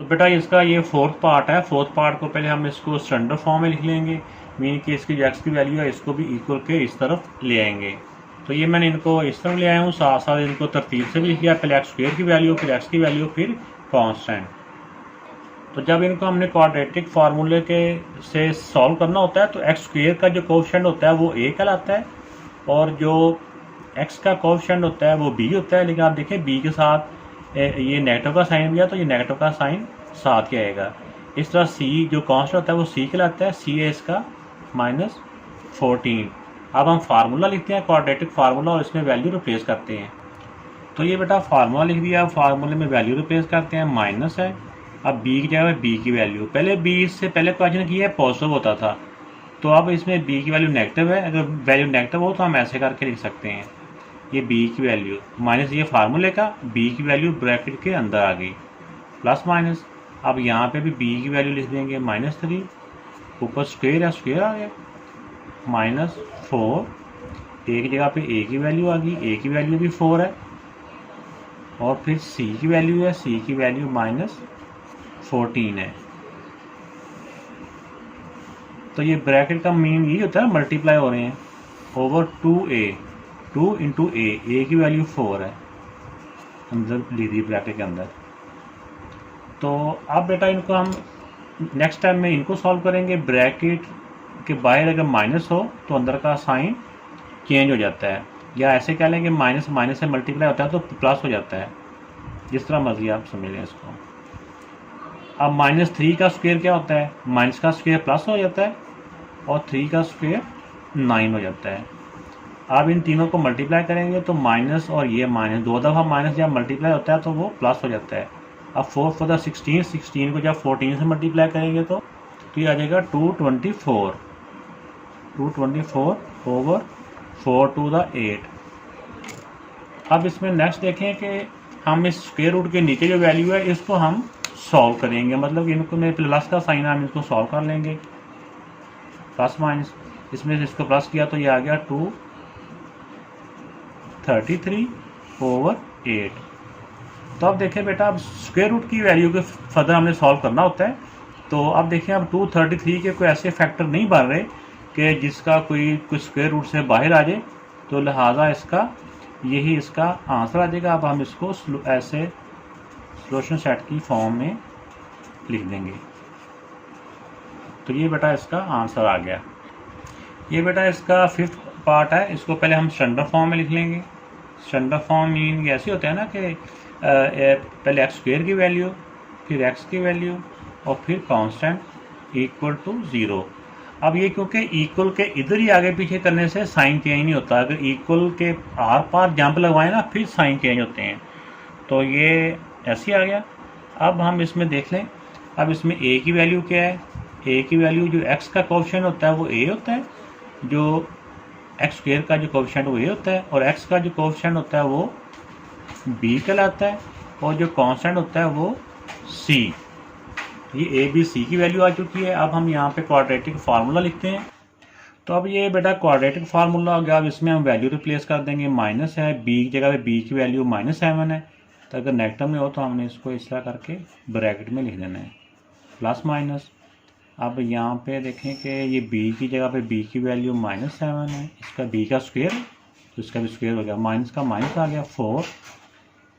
तो बेटा इसका ये फोर्थ पार्ट है। फोर्थ पार्ट को पहले हम इसको स्टैंडर्ड फॉर्म में लिख लेंगे, मीन कि इसकी जो एक्स की वैल्यू है इसको भी इक्वल के इस तरफ ले आएंगे। तो ये मैंने इनको इस तरफ ले आया हूँ, साथ साथ इनको तरतीब से भी लिख दिया, पहले एक्स स्क्वायर की वैल्यू, फिर एक्स की वैल्यू, फिर कांस्टेंट। तो जब इनको हमने क्वाड्रेटिक फार्मूले के से सॉल्व करना होता है तो एक्स स्क्वायर का जो कोएफिशिएंट होता है वो ए कहलाता है, और जो एक्स का कोएफिशिएंट होता है वो बी होता है। लेकिन आप देखें बी के साथ ये नेगेटिव का साइन भी है, तो ये नेगेटिव का साइन साथ ही आएगा। इस तरह सी जो कांस्टेंट होता है वो सी कहलाता है, सी है इसका -14। अब हम फार्मूला लिखते हैं, क्वाड्रेटिक फार्मूला, और इसमें वैल्यू रिप्लेस करते हैं। तो ये बेटा फार्मूला लिख दिया, फार्मूले में वैल्यू रिप्लेस करते हैं, माइनस है। अब बी की जगह बी की वैल्यू, पहले बी से पहले क्वेश्चन किया है पॉजिटिव होता था, तो अब इसमें बी की वैल्यू नेगेटिव है। अगर वैल्यू नेगेटिव हो तो हम ऐसे करके लिख सकते हैं, ये बी की वैल्यू माइनस ये फार्मूले का, बी की वैल्यू ब्रैकेट के अंदर आ गई, प्लस माइनस। अब यहाँ पे भी बी की वैल्यू लिख देंगे -3, ऊपर स्क्वायर है, स्क्वायर आ गया, -4, एक जगह पे ए की वैल्यू आ गई, ए की वैल्यू भी 4 है, और फिर सी की वैल्यू है, सी की वैल्यू -14 है। तो ये ब्रैकेट का मीन यही होता है, मल्टीप्लाई हो रहे हैं ओवर 2a, 2 इंटू ए की वैल्यू 4 है, अंदर ली दी ब्रैकेट के अंदर। तो अब बेटा इनको हम नेक्स्ट टाइम में इनको सॉल्व करेंगे। ब्रैकेट के बाहर अगर माइनस हो तो अंदर का साइन चेंज हो जाता है, या ऐसे कह लेंगे माइनस माइनस से मल्टीप्लाई होता है तो प्लस हो जाता है, जिस तरह मर्जी आप समझ लें इसको। अब -3 का स्क्वायर क्या होता है, माइनस का स्क्वायर प्लस हो जाता है, और 3 का स्क्वायर 9 हो जाता है। अब इन तीनों को मल्टीप्लाई करेंगे तो माइनस और ये माइनस, दो दफ़ा माइनस जब मल्टीप्लाई होता है तो वो प्लस हो जाता है। अब 4 4 16, 16 को जब 14 से मल्टीप्लाई करेंगे तो ये आ जाएगा 224, 224 ओवर 4 टू द 8। अब इसमें नेक्स्ट देखें कि हम इस स्क्वायर रूट के नीचे जो वैल्यू है इसको हम सॉल्व करेंगे, मतलब इनको में प्लस का साइन है, हम इसको सॉल्व कर लेंगे, प्लस माइनस, इसमें से इसको प्लस किया तो ये आ गया 233 ओवर 8। तो अब देखें बेटा, अब स्क्वायर रूट की वैल्यू के फर्दर हमने सॉल्व करना होता है। तो अब देखें, अब 233 के कोई ऐसे फैक्टर नहीं बन रहे कि जिसका कोई स्क्वायर रूट से बाहर आ जाए, तो लिहाजा इसका यही इसका आंसर आ जाएगा। अब हम इसको ऐसे सॉल्यूशन सेट की फॉर्म में लिख देंगे। तो ये बेटा इसका आंसर आ गया। ये बेटा इसका फिफ्थ पार्ट है, इसको पहले हम स्टैंडर्ड फॉर्म में लिख लेंगे। स्टैंडर्ड फॉर्म मीन ऐसे होते हैं ना कि पहले एक्स स्क्वायर की वैल्यू, फिर एक्स की वैल्यू, और फिर कांस्टेंट इक्वल टू 0। अब ये क्योंकि इक्वल के इधर ही आगे पीछे करने से साइन चेंज नहीं होता, अगर इक्वल के आर पार जंप लगवाएं ना फिर साइन चेंज होते हैं। तो ये ऐसे आ गया। अब हम इसमें देख लें, अब इसमें ए की वैल्यू क्या है, ए की वैल्यू जो एक्स का कोएफिशिएंट होता है वो ए होता है, जो एक्स स्क्वायर का जो कोएफिशिएंट वो ए होता है, और एक्स का जो कोएफिशिएंट होता है वो बी कहलाता है, और जो कांस्टेंट होता है वो सी। ये ए बी सी की वैल्यू आ चुकी है। अब हम यहाँ पे क्वाड्रेटिक फार्मूला लिखते हैं। तो अब ये बेटा क्वाड्रेटिक फार्मूला हो गया। अब इसमें हम वैल्यू रिप्लेस कर देंगे, माइनस है, बी की जगह पे बी की वैल्यू -7 है, तो अगर नेगेटिव में हो तो हमने इसको इस तरह करके ब्रैकेट में लिख देना है, प्लस माइनस। अब यहाँ पे देखें कि ये b की जगह पे b की वैल्यू -7 है, इसका b का स्क्वायर, तो इसका भी स्क्वायर हो गया, माइनस का माइनस आ गया, 4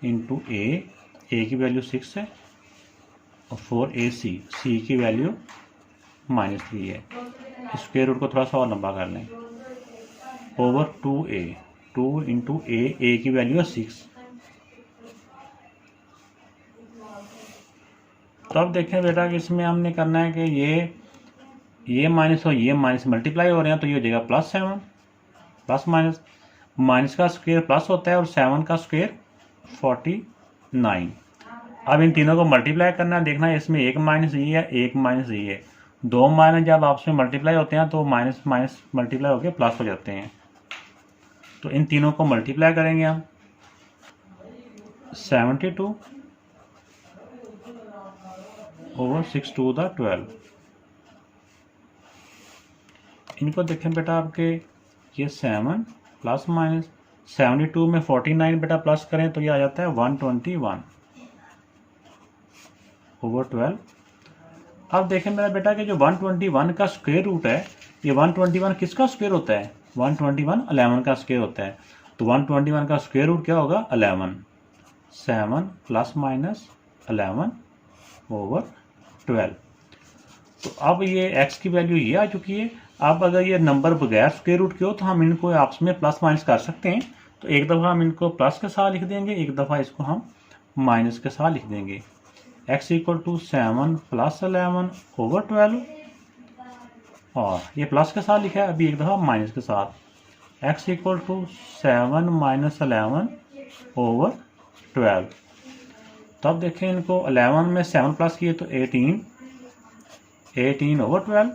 इंटू ए की वैल्यू 6 है, और 4ac, c की वैल्यू -3 है। स्क्वायर रूट को थोड़ा सा और लंबा कर लें, ओवर 2a, 2 इंटू ए की वैल्यू है 6। तो अब देखें बेटा कि इसमें हमने करना है कि ये माइनस और ये माइनस मल्टीप्लाई हो रहे हैं, तो ये हो जाएगा +7, प्लस माइनस, माइनस का स्क्वायर प्लस होता है और 7 का स्क्वायर 49। अब इन तीनों को मल्टीप्लाई करना है, देखना है इसमें एक माइनस ये है, एक माइनस ये है, दो माइनस जब आपस में मल्टीप्लाई होते हैं तो माइनस माइनस मल्टीप्लाई होकर प्लस हो जाते हैं। तो इन तीनों को मल्टीप्लाई करेंगे हम, 72 ओवर 6 टू द 12। इनको देखें बेटा आपके, ये 7 प्लस माइनस 72 में 49 बेटा प्लस करें तो ये आ जाता है 121। ओवर 12। अब देखें मेरा बेटा कि जो 121 का स्क्वायर रूट है, ये 121 किसका स्क्वायर होता है? 121 11 का स्क्वायर होता है। तो 121 का स्क्वायर रूट क्या होगा? 11। 7 प्लस माइनस 11 ओवर 12। तो अब ये x की वैल्यू ये आ चुकी है। अब अगर ये नंबर बगैर स्क्वायर रूट के हो तो हम इनको आपस में प्लस माइनस कर सकते हैं। तो एक दफ़ा हम इनको प्लस के साथ लिख देंगे, एक दफ़ा इसको हम माइनस के साथ लिख देंगे। x equal to 7 plus 11 over 12, और ये प्लस के साथ लिखा है, अभी एक दफ़ा माइनस के साथ। x equal to 7 minus 11 over 12। तो अब देखें इनको 11 में 7 प्लस किए तो 18 ओवर 12।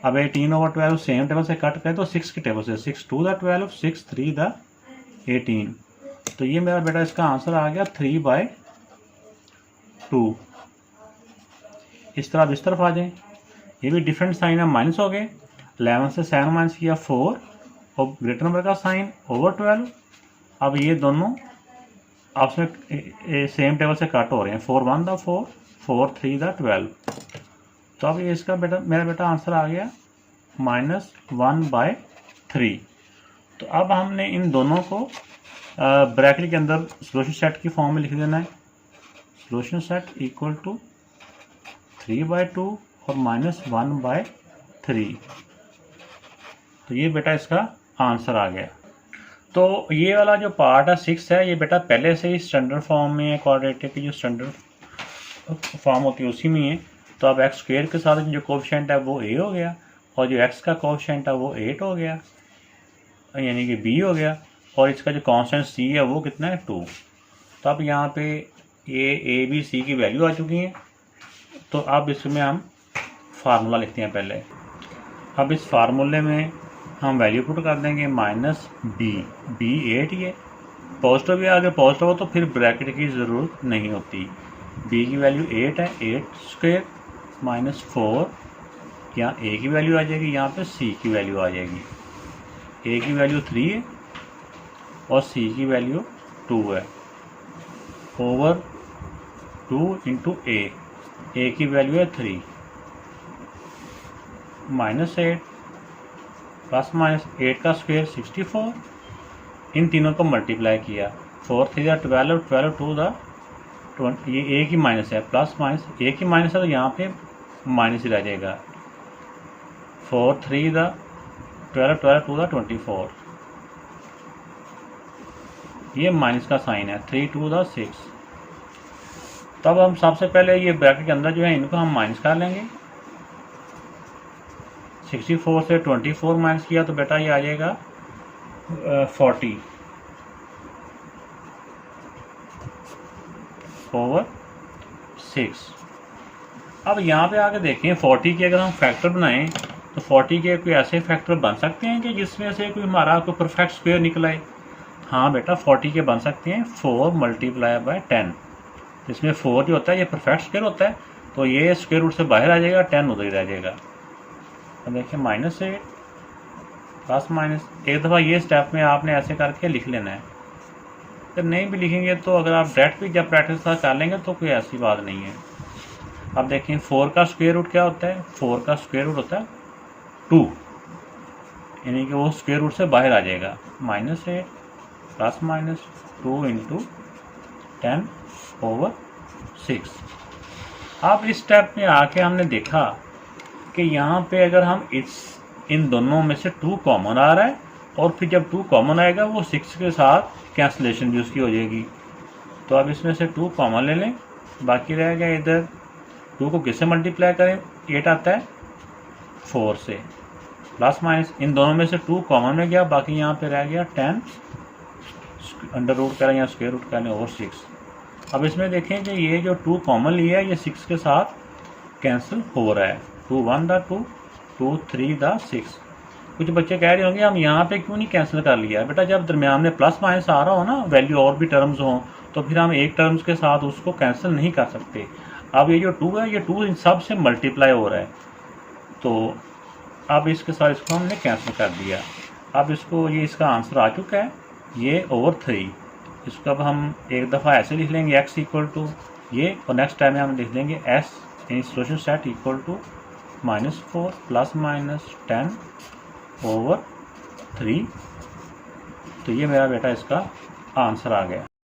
अब 18 ओवर 12 सेम टेबल से कट करें तो 6 के टेबल से 6 2 द 12, 6 3 द 18। तो ये मेरा बेटा इसका आंसर आ गया 3/2। इस तरफ इस तरफ आ जाए, ये भी डिफरेंट साइन है, माइनस हो गए। 11 से 7 माइनस किया 4 और ग्रेटर नंबर का साइन ओवर 12। अब ये दोनों आपस में सेम टेबल से कट हो रहे हैं, 4 1 द 4, 4 3 द 12। तो अब ये इसका बेटा मेरा बेटा आंसर आ गया -1/3। तो अब हमने इन दोनों को ब्रैकेट के अंदर सॉल्यूशन सेट की फॉर्म में लिख देना है। सॉल्यूशन सेट इक्वल टू 3/2 और -1/3। तो ये बेटा इसका आंसर आ गया। तो ये वाला जो पार्ट है 6 है, ये बेटा पहले से ही स्टैंडर्ड फॉर्म में है, क्वाड्रेटिक की जो स्टैंडर्ड फॉर्म होती है उसी में है। तो अब एक्स स्क्वायर के साथ जो कोएफिशिएंट है वो a हो गया, और जो x का कोएफिशिएंट है वो 8 हो गया, यानी कि b हो गया, और इसका जो कांस्टेंट c है वो कितना है 2। तो अब यहाँ पे ये a b c की वैल्यू आ चुकी है। तो अब इसमें हम फार्मूला लिखते हैं पहले। अब इस फार्मूले में हम वैल्यू पुट कर देंगे -b 8 ये पॉजिटिव भी, अगर पॉजिटिव हो तो फिर ब्रैकेट की ज़रूरत नहीं होती। b की वैल्यू 8 है, 8 स्क्वायर -4, यहाँ a की वैल्यू आ जाएगी, यहाँ पे c की वैल्यू आ जाएगी। a की वैल्यू 3 है और c की वैल्यू 2 है, ओवर 2 इंटू a की वैल्यू है 3, -8 प्लस माइनस 8 का स्क्वायर 64। इन तीनों को मल्टीप्लाई किया, 4 3 द 12, 12 2 द 20। ये a की माइनस है, प्लस माइनस a की माइनस है तो यहाँ पे माइनस ही रह जाएगा। 4 3 द 12, 12 2 द 24। ये माइनस का साइन है, 3 2 द 6। तब हम सबसे पहले ये ब्रैकेट के अंदर जो है इनको हम माइनस कर लेंगे। 64 से 24 माइनस किया तो बेटा ये आ जाएगा 40 ओवर 6। अब यहाँ पे आके देखें 40 के अगर हम फैक्टर बनाएं तो 40 के कोई ऐसे फैक्टर बन सकते हैं कि जिसमें से कोई हमारा कोई परफेक्ट स्क्वायर निकला है। हाँ बेटा 40 के बन सकते हैं, 4 मल्टीप्लाई बाय 10। इसमें 4 जो होता है ये परफेक्ट स्क्वायर होता है, तो ये स्क्वायर रूट से बाहर आ जाएगा, 10 उधर ही रह जाएगा। तो देखिए -8 प्लस माइनस, एक दफ़ा ये स्टेप में आपने ऐसे करके लिख लेना है। अगर नहीं भी लिखेंगे तो अगर आप डायरेक्ट भी जब प्रैक्टिस कर लेंगे तो कोई ऐसी बात नहीं है। अब देखें 4 का स्क्वायर रूट क्या होता है? 4 का स्क्वायर रूट होता है 2, यानी कि वो स्क्वायर रूट से बाहर आ जाएगा। -8 प्लस माइनस 2 इंटू 10 ओवर 6। अब इस स्टेप में आके हमने देखा कि यहाँ पे अगर हम इन दोनों में से 2 कॉमन आ रहा है, और फिर जब 2 कॉमन आएगा वो 6 के साथ कैंसलेशन भी उसकी हो जाएगी। तो अब इसमें से 2 कॉमन ले लें, बाकी रह गया इधर 2 को किससे मल्टीप्लाई करें? 8 आता है 4 से, प्लस माइनस इन दोनों में से 2 कॉमन में गया, बाकी यहाँ पे रह गया 10 अंडर रूट करें या स्क्वायर रूट करें ओवर 6। अब इसमें देखें कि ये जो 2 कॉमन लिया है ये 6 के साथ कैंसिल हो रहा है। 2 1 द 2, 2 3 द 6। कुछ बच्चे कह रहे होंगे हम यहाँ पे क्यों नहीं कैंसिल कर लिया? बेटा जब दरम्यान में प्लस माइनस आ रहा हो ना, वैल्यू और भी टर्म्स हों, तो फिर हम एक टर्म्स के साथ उसको कैंसिल नहीं कर सकते। अब ये जो 2 है ये 2 इन सब से मल्टीप्लाई हो रहा है, तो अब इसके साथ इसको हमने कैंसिल कर दिया। अब इसको ये इसका आंसर आ चुका है, ये ओवर 3। इसको अब हम एक दफ़ा ऐसे लिख लेंगे, x इक्वल टू ये, और नेक्स्ट टाइम में हम लिख देंगे S in solution set equal to -4 ± 10/3। तो ये मेरा बेटा इसका आंसर आ गया।